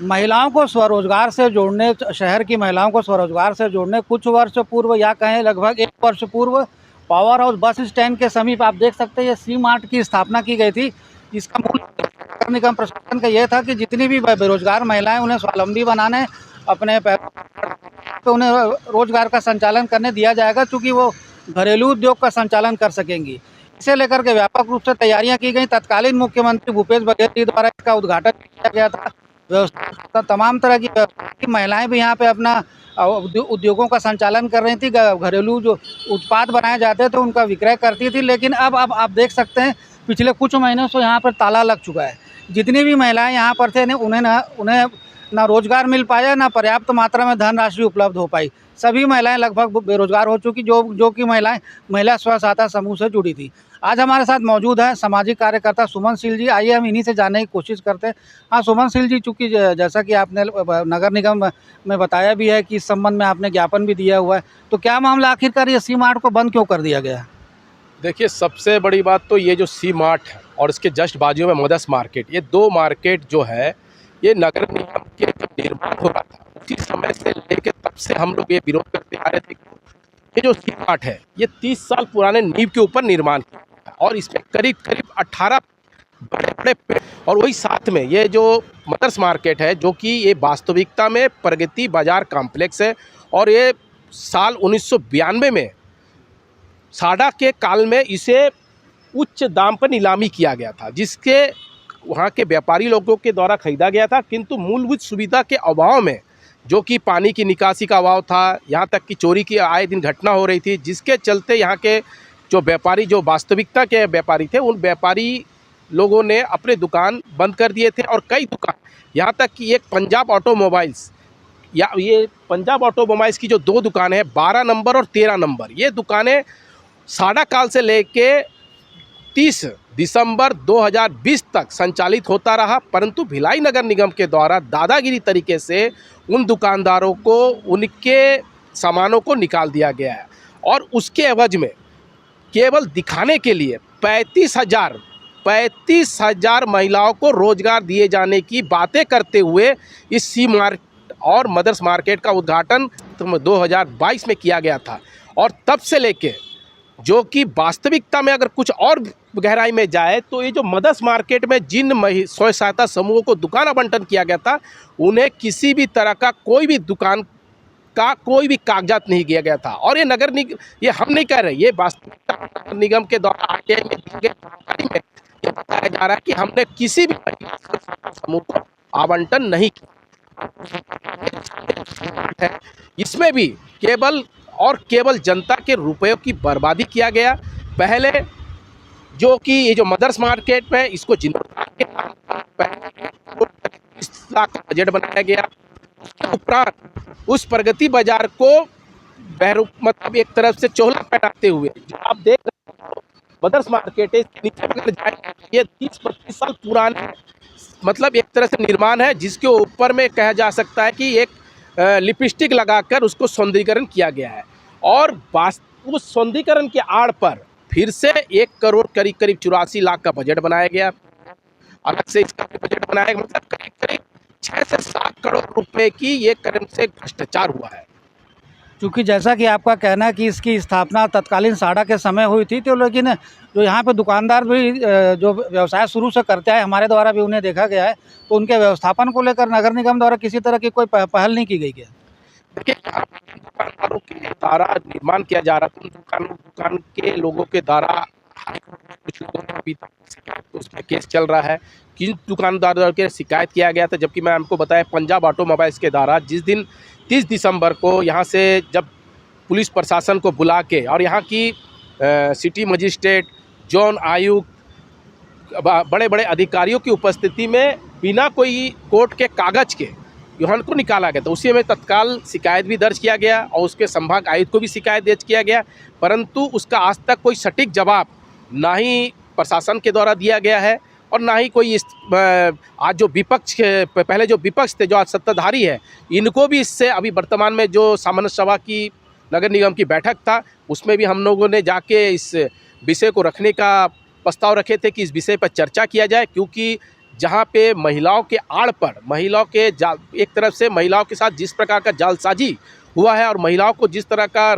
महिलाओं को स्वरोजगार से जोड़ने, शहर की महिलाओं को स्वरोजगार से जोड़ने कुछ वर्ष पूर्व या कहें लगभग 1 वर्ष पूर्व पावर हाउस बस स्टैंड के समीप आप देख सकते हैं ये सी मार्ट की स्थापना की गई थी। इसका मूल उद्देश्य नगर निगम प्रशासन का यह था कि जितनी भी बेरोजगार महिलाएं उन्हें स्वावलंबी बनाने, अपने पैरों पे उन्हें रोजगार का संचालन करने दिया जाएगा, चूँकि वो घरेलू उद्योग का संचालन कर सकेंगी। इसे लेकर के व्यापक रूप से तैयारियां की गई। तत्कालीन मुख्यमंत्री भूपेश बघेल जी द्वारा इसका उद्घाटन किया गया था। व्यवस्था तमाम तरह की व्यवस्था की महिलाएं भी यहाँ पे अपना उद्योगों का संचालन कर रही थी। घरेलू जो उत्पाद बनाए जाते थे उनका विक्रय करती थी। लेकिन अब आप देख सकते हैं पिछले कुछ महीनों से यहाँ पर ताला लग चुका है। जितनी भी महिलाएं यहाँ पर थे उन्हें ना रोजगार मिल पाया, ना पर्याप्त मात्रा में धनराशि उपलब्ध हो पाई। सभी महिलाएं लगभग बेरोजगार हो चुकी, जो कि महिलाएं महिला स्व सहायता समूह से जुड़ी थी। आज हमारे साथ मौजूद है सामाजिक कार्यकर्ता सुमन शील जी। आइए हम इन्हीं से जानने की कोशिश करते हैं। हाँ सुमन शील जी, चूँकि जैसा कि आपने नगर निगम में बताया भी है कि इस संबंध में आपने ज्ञापन भी दिया हुआ है, तो क्या मामला आखिरकार ये सी मार्ट को बंद क्यों कर दिया गया? देखिए, सबसे बड़ी बात तो ये जो सी मार्ट है और इसके जस्ट बाजू में मदर्स मार्केट, ये 2 मार्केट जो है ये नगर निगम के जब निर्माण हो रहा था उसी समय से लेकर तब से हम लोग ये विरोध करते आ रहे थे। ये जो सी मार्ट है ये 30 साल पुराने नींव के ऊपर निर्माण किया है और इसमें करीब 18 बड़े पेड़, और वही साथ में ये जो मदर्स मार्केट है जो कि ये वास्तविकता में प्रगति बाजार कॉम्प्लेक्स है। और ये साल 1992 में साडा के काल में इसे उच्च दाम पर नीलामी किया गया था, जिसके वहाँ के व्यापारी लोगों के द्वारा खरीदा गया था। किंतु मूलभूत सुविधा के अभाव में, जो कि पानी की निकासी का अभाव था, यहाँ तक कि चोरी की आए दिन घटना हो रही थी, जिसके चलते यहाँ के जो व्यापारी, जो वास्तविकता के व्यापारी थे, उन व्यापारी लोगों ने अपने दुकान बंद कर दिए थे। और कई दुकान, यहाँ तक कि एक पंजाब ऑटोमोबाइल्स, या ये पंजाब ऑटोमोबाइल्स की जो 2 दुकानें हैं 12 नंबर और 13 नंबर, ये दुकानें साडा काल से लेके 30 दिसंबर 2020 तक संचालित होता रहा। परंतु भिलाई नगर निगम के द्वारा दादागिरी तरीके से उन दुकानदारों को उनके सामानों को निकाल दिया गया है और उसके एवज में केवल दिखाने के लिए 35,000 महिलाओं को रोजगार दिए जाने की बातें करते हुए इस सी मार्ट और मदर्स मार्केट का उद्घाटन 2022 में किया गया था। और तब से लेके, जो कि वास्तविकता में अगर कुछ और गहराई में जाए तो ये जो मदर्स मार्केट में जिन स्वयं सहायता समूहों को दुकान आवंटन किया गया था, उन्हें किसी भी तरह का कोई भी दुकान का कोई भी कागजात नहीं किया गया था। और ये नगर निगम, ये हम नहीं कह रहे, ये वास्तविकता नगर निगम के द्वारा आरटीआई में दी गई जानकारी में ये बताया जा रहा है कि हमने किसी भी महिला स्वयं सहायता समूह को आवंटन नहीं किया है। इसमें भी केवल जनता के रुपयों की बर्बादी किया गया। पहले जो कि ये जो मदर्स मार्केट में इसको जीर्णोद्धार के 20 लाख का बजट बनाया गया। उपरांत उस प्रगति बाजार को मतलब एक तरफ से चोला पहनाते हुए जो आप देख रहे हो मदर्स मार्केट है, इसके नीचे अगर जाएंगे ये 30-35 साल पुराना मतलब एक तरह से निर्माण है, जिसके ऊपर में कहा जा सकता है कि एक लिपस्टिक लगाकर उसको सौंदर्यीकरण किया गया है। और उस सौंदर्यीकरण के आड़ पर फिर से 1 करोड़ करीब 84 लाख का बजट बनाया गया। अलग से इसका बजट बनाया गया, मतलब करीब 6 से 7 करोड़ रुपए की ये करेंट से भ्रष्टाचार हुआ है। क्योंकि जैसा कि आपका कहना है कि इसकी स्थापना तत्कालीन साडा के समय हुई थी, तो लेकिन जो यहाँ पे दुकानदार भी जो व्यवसाय शुरू से करते हैं, हमारे द्वारा भी उन्हें देखा गया है, तो उनके व्यवस्थापन को लेकर नगर निगम द्वारा किसी तरह की कोई पहल नहीं की गई क्या? देखिए, दुकानदारों के द्वारा निर्माण किया जा रहा था, दुकान के लोगों के द्वारा कुछ लोगों ने अभी तक शिकायत, उसमें केस चल रहा है। किन दुकानदारों के शिकायत किया गया था, जबकि मैं आपको बताया पंजाब ऑटोमोबाइल्स के द्वारा जिस दिन 30 दिसंबर को यहाँ से जब पुलिस प्रशासन को बुला के और यहाँ की सिटी मजिस्ट्रेट, जोन आयुक्त, बड़े बड़े अधिकारियों की उपस्थिति में बिना कोई कोर्ट के कागज के योहन को निकाला गया, तो उसी में तत्काल शिकायत भी दर्ज किया गया और उसके संभाग आयुक्त को भी शिकायत दर्ज किया गया। परंतु उसका आज तक कोई सटीक जवाब ना ही प्रशासन के द्वारा दिया गया है और ना ही कोई आज जो विपक्ष पहले जो विपक्ष थे, जो आज सत्ताधारी है, इनको भी इससे अभी वर्तमान में जो सामान्य सभा की नगर निगम की बैठक था, उसमें भी हम लोगों ने जाके इस विषय को रखने का प्रस्ताव रखे थे कि इस विषय पर चर्चा किया जाए, क्योंकि जहाँ पे महिलाओं के आड़ पर महिलाओं के एक तरफ से महिलाओं के साथ जिस प्रकार का जालसाजी हुआ है और महिलाओं को जिस तरह का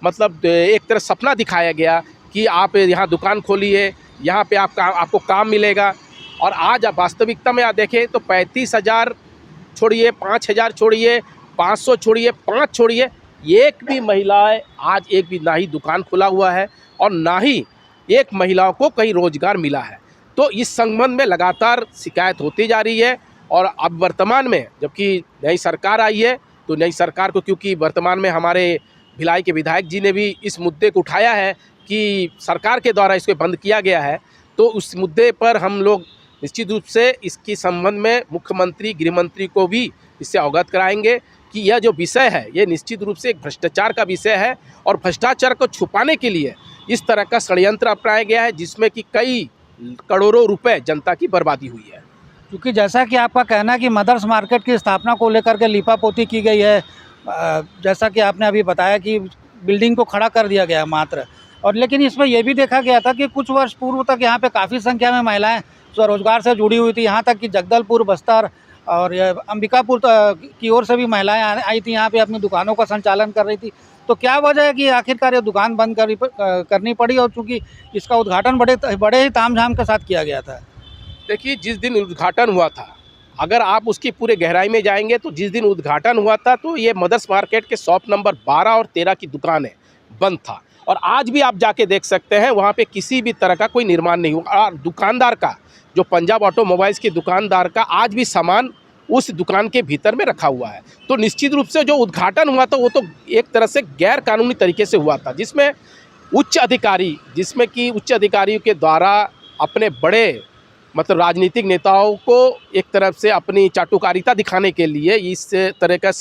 मतलब एक तरह सपना दिखाया गया कि आप यहाँ दुकान खोलिए, यहाँ पे आपको काम मिलेगा, और आज आप वास्तविकता में आप देखें तो 35,000 छोड़िए, 5,000 छोड़िए, 500 छोड़िए, 5 छोड़िए, एक भी महिलाएं आज एक भी ना ही दुकान खुला हुआ है और ना ही एक महिलाओं को कहीं रोजगार मिला है। तो इस संबंध में लगातार शिकायत होती जा रही है। और अब वर्तमान में जबकि नई सरकार आई है तो नई सरकार को, क्योंकि वर्तमान में हमारे भिलाई के विधायक जी ने भी इस मुद्दे को उठाया है कि सरकार के द्वारा इसको बंद किया गया है, तो उस मुद्दे पर हम लोग निश्चित रूप से इसके संबंध में मुख्यमंत्री, गृह मंत्री को भी इससे अवगत कराएंगे कि यह जो विषय है ये निश्चित रूप से एक भ्रष्टाचार का विषय है और भ्रष्टाचार को छुपाने के लिए इस तरह का षड्यंत्र अपनाया गया है जिसमें कि कई करोड़ों रुपए जनता की बर्बादी हुई है। क्योंकि जैसा कि आपका कहना है कि मदर्स मार्केट की स्थापना को लेकर के लीपापोती की गई है, जैसा कि आपने अभी बताया कि बिल्डिंग को खड़ा कर दिया गया है मात्र, और लेकिन इसमें यह भी देखा गया था कि कुछ वर्ष पूर्व तक यहाँ पे काफ़ी संख्या में महिलाएं स्वरोजगार से जुड़ी हुई थी। यहाँ तक कि जगदलपुर, बस्तर और अंबिकापुर की ओर से भी महिलाएं आई थी, यहाँ पे अपनी दुकानों का संचालन कर रही थी। तो क्या वजह है कि आखिरकार ये दुकान बंद करनी पड़ी, और चूँकि इसका उद्घाटन बड़े ही तामझाम के साथ किया गया था? देखिए, जिस दिन उद्घाटन हुआ था, अगर आप उसकी पूरे गहराई में जाएंगे तो जिस दिन उद्घाटन हुआ था तो ये मदर्स मार्केट के शॉप नंबर 12 और 13 की दुकानें बंद था, और आज भी आप जाके देख सकते हैं वहाँ पे किसी भी तरह का कोई निर्माण नहीं हुआ। और दुकानदार का, जो पंजाब ऑटोमोबाइल्स के दुकानदार का, आज भी सामान उस दुकान के भीतर में रखा हुआ है। तो निश्चित रूप से जो उद्घाटन हुआ था वो तो एक तरह से गैर कानूनी तरीके से हुआ था, जिसमें उच्च अधिकारियों के द्वारा अपने बड़े मतलब राजनीतिक नेताओं को एक तरफ से अपनी चाटुकारिता दिखाने के लिए इस तरह का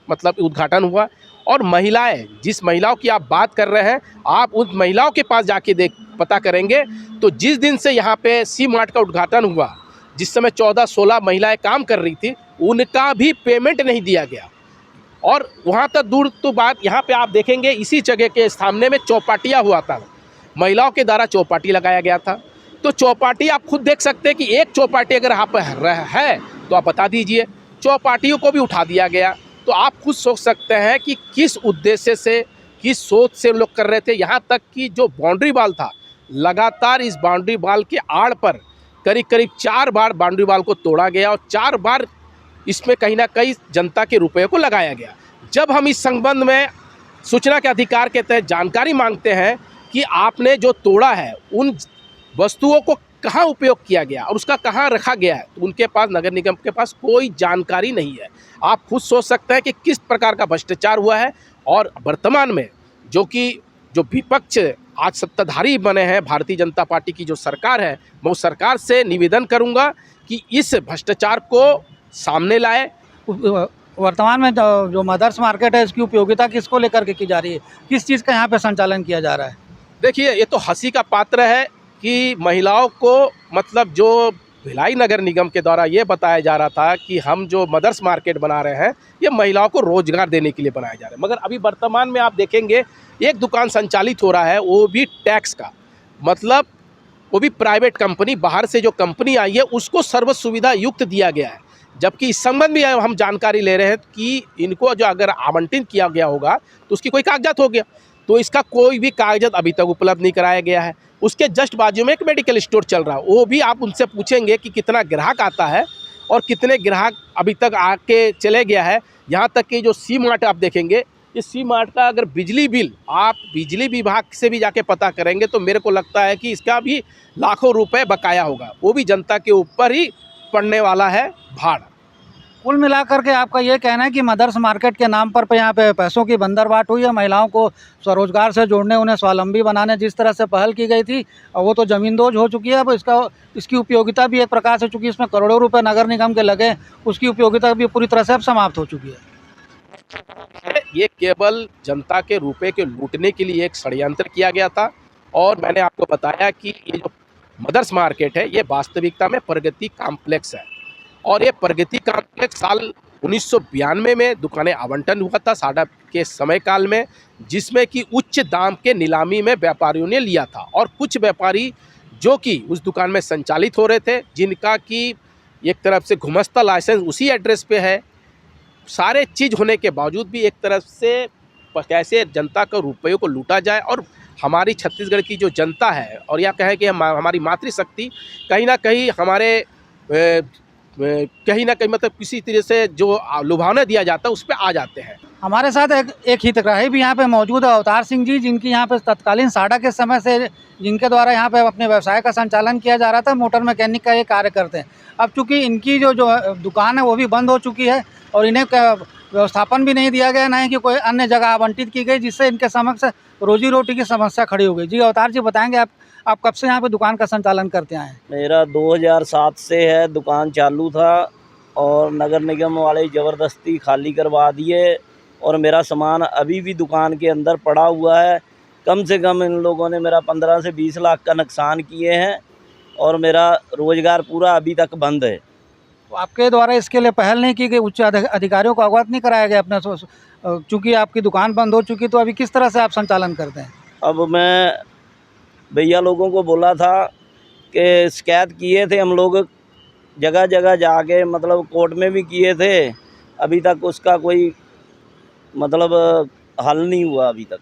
मतलब उद्घाटन हुआ। और महिलाएं, जिस महिलाओं की आप बात कर रहे हैं, आप उन महिलाओं के पास जाके पता करेंगे तो जिस दिन से यहाँ पे सी मार्ट का उद्घाटन हुआ, जिस समय 14-16 महिलाएं काम कर रही थी, उनका भी पेमेंट नहीं दिया गया। और वहाँ तक दूर तो बात, यहाँ पे आप देखेंगे इसी जगह के सामने में चौपाटिया हुआ था, महिलाओं के द्वारा चौपाटी लगाया गया था। तो चौपाटी आप खुद देख सकते हैं कि एक चौपाटी अगर यहाँ पर है तो आप बता दीजिए, चौपाटियों को भी उठा दिया गया। तो आप खुद सोच सकते हैं कि किस उद्देश्य से, किस सोच से लोग कर रहे थे। यहाँ तक कि जो बाउंड्री वाल था, लगातार इस बाउंड्री वाल के आड़ पर करीब 4 बार बाउंड्री वाल को तोड़ा गया और 4 बार इसमें कहीं ना कहीं जनता के रुपये को लगाया गया। जब हम इस संबंध में सूचना के अधिकार के तहत जानकारी मांगते हैं कि आपने जो तोड़ा है उन वस्तुओं को कहाँ उपयोग किया गया और उसका कहाँ रखा गया है, तो उनके पास, नगर निगम के पास कोई जानकारी नहीं है। आप खुद सोच सकते हैं कि किस प्रकार का भ्रष्टाचार हुआ है। और वर्तमान में जो विपक्ष आज सत्ताधारी बने हैं, भारतीय जनता पार्टी की जो सरकार है, मैं उस सरकार से निवेदन करूंगा कि इस भ्रष्टाचार को सामने लाए। वर्तमान में जो मदर्स मार्केट है, इसकी उपयोगिता किसको लेकर के की जा रही है, किस चीज़ का यहाँ पे संचालन किया जा रहा है? देखिए, ये तो हंसी का पात्र है कि महिलाओं को मतलब जो भिलाई नगर निगम के द्वारा ये बताया जा रहा था कि हम जो मदर्स मार्केट बना रहे हैं ये महिलाओं को रोजगार देने के लिए बनाया जा रहा है, मगर अभी वर्तमान में आप देखेंगे एक दुकान संचालित हो रहा है, वो भी टैक्स का, मतलब वो भी प्राइवेट कंपनी, बाहर से जो कंपनी आई है उसको सर्व सुविधा युक्त दिया गया है। जबकि इस संबंध में हम जानकारी ले रहे हैं कि इनको जो अगर आवंटित किया गया होगा तो उसकी कोई कागजात हो गया, तो इसका कोई भी कागजात अभी तक उपलब्ध नहीं कराया गया है। उसके जस्ट बाजू में एक मेडिकल स्टोर चल रहा है, वो भी आप उनसे पूछेंगे कि कितना ग्राहक आता है और कितने ग्राहक अभी तक आके चले गया है। यहाँ तक कि जो सी मार्ट आप देखेंगे, इस सी मार्ट का अगर बिजली बिल आप बिजली विभाग से भी जाके पता करेंगे तो मेरे को लगता है कि इसका भी लाखों रुपए बकाया होगा, वो भी जनता के ऊपर ही पड़ने वाला है भाड़। कुल मिलाकर के आपका ये कहना है कि मदर्स मार्केट के नाम पर यहाँ पे पैसों की बंदरबाट हुई है, महिलाओं को स्वरोजगार से जोड़ने, उन्हें स्वावलंबी बनाने जिस तरह से पहल की गई थी, और वो तो ज़मींदोज हो चुकी है। अब इसकी उपयोगिता भी एक प्रकार से, चूँकि इसमें करोड़ों रुपए नगर निगम के लगे, उसकी उपयोगिता भी पूरी तरह से अब समाप्त हो चुकी है। ये केवल जनता के रुपए के लूटने के लिए एक षड्यंत्र किया गया था। और मैंने आपको बताया कि ये जो मदर्स मार्केट है ये वास्तविकता में प्रगति कॉम्प्लेक्स है, और ये प्रगति कॉम्प्लेक्स साल 1992 में दुकानें आवंटन हुआ था साडा के समय काल में, जिसमें कि उच्च दाम के नीलामी में व्यापारियों ने लिया था। और कुछ व्यापारी जो कि उस दुकान में संचालित हो रहे थे, जिनका कि एक तरफ से घुमस्ता लाइसेंस उसी एड्रेस पे है, सारे चीज़ होने के बावजूद भी एक तरफ से कैसे जनता के रुपयों को लूटा जाए। और हमारी छत्तीसगढ़ की जो जनता है, और या कहें कि हमारी मातृशक्ति कहीं ना कहीं हमारे कहीं ना कहीं मतलब किसी तरह से जो लुभावना दिया जाता है उस पर आ जाते हैं। हमारे साथ एक हितग्राही भी यहाँ पे मौजूद है, अवतार सिंह जी, जिनकी यहाँ पे तत्कालीन साडा के समय से जिनके द्वारा यहाँ पे अपने व्यवसाय का संचालन किया जा रहा था, मोटर मैकेनिक का ये कार्य करते हैं। अब चूँकि इनकी जो दुकान है वो भी बंद हो चुकी है और इन्हें व्यवस्थापन भी नहीं दिया गया, ना ही कि कोई अन्य जगह आवंटित की गई, जिससे इनके समक्ष रोजी रोटी की समस्या खड़ी हो गई। जी अवतार जी, बताएंगे आप कब से यहाँ पे दुकान का संचालन करते आए हैं? मेरा 2007 से है, दुकान चालू था और नगर निगम वाले ज़बरदस्ती खाली करवा दिए और मेरा सामान अभी भी दुकान के अंदर पड़ा हुआ है। कम से कम इन लोगों ने मेरा 15 से 20 लाख का नुकसान किए हैं और मेरा रोज़गार पूरा अभी तक बंद है। तो आपके द्वारा इसके लिए पहल नहीं की गई, उच्च अधिकारियों को अवगत नहीं कराया गया अपने? चूँकि आपकी दुकान बंद हो चुकी, तो अभी किस तरह से आप संचालन करते हैं? अब मैं भैया लोगों को बोला था कि शिकायत किए थे हम लोग, जगह जगह जाके मतलब कोर्ट में भी किए थे, अभी तक उसका कोई मतलब हल नहीं हुआ अभी तक।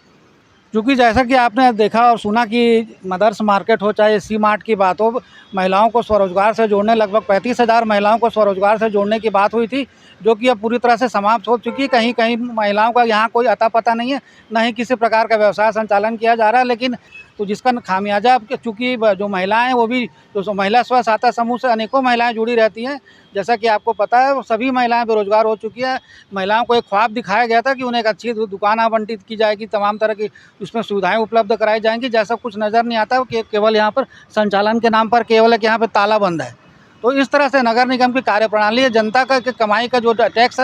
क्योंकि जैसा कि आपने देखा और सुना कि मदर्स मार्केट हो चाहे सी मार्ट की बात हो, महिलाओं को स्वरोजगार से जोड़ने, लगभग 35,000 महिलाओं को स्वरोजगार से जोड़ने की बात हुई थी, जो कि अब पूरी तरह से समाप्त हो चुकी है। कहीं कहीं महिलाओं का यहाँ कोई अता पता नहीं है, ना ही किसी प्रकार का व्यवसाय संचालन किया जा रहा है। लेकिन तो जिसका खामियाजा, चूँकि जो महिलाएं हैं वो भी जो महिला स्व सहायता समूह से अनेकों महिलाएं जुड़ी रहती हैं, जैसा कि आपको पता है, वो सभी महिलाएं बेरोजगार हो चुकी हैं। महिलाओं को एक ख्वाब दिखाया गया था कि उन्हें एक अच्छी दुकान आवंटित की जाएगी, तमाम तरह की उसमें सुविधाएं उपलब्ध कराई जाएंगी, जैसा कुछ नज़र नहीं आता कि केवल यहाँ पर संचालन के नाम पर केवल एक यहाँ पर ताला बंद है। तो इस तरह से नगर निगम की कार्यप्रणाली है, जनता का कमाई का जो टैक्स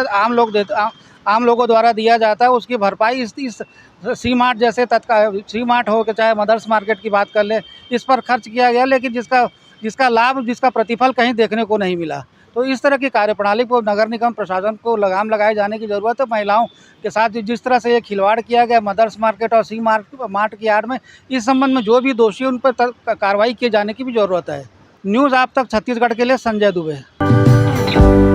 आम लोगों द्वारा दिया जाता है, उसकी भरपाई इस सी मार्ट जैसे तत्काल सी मार्ट हो, चाहे मदर्स मार्केट की बात कर ले, इस पर खर्च किया गया, लेकिन जिसका लाभ, जिसका प्रतिफल कहीं देखने को नहीं मिला। तो इस तरह की कार्यप्रणाली को नगर निगम प्रशासन को लगाम लगाए जाने की ज़रूरत है। महिलाओं के साथ जिस तरह से ये खिलवाड़ किया गया मदर्स मार्केट और सी मार्ट की आड़ में, इस संबंध में जो भी दोषी उन पर कार्रवाई किए जाने की भी ज़रूरत है। न्यूज़ आप तक छत्तीसगढ़ के लिए संजय दुबे।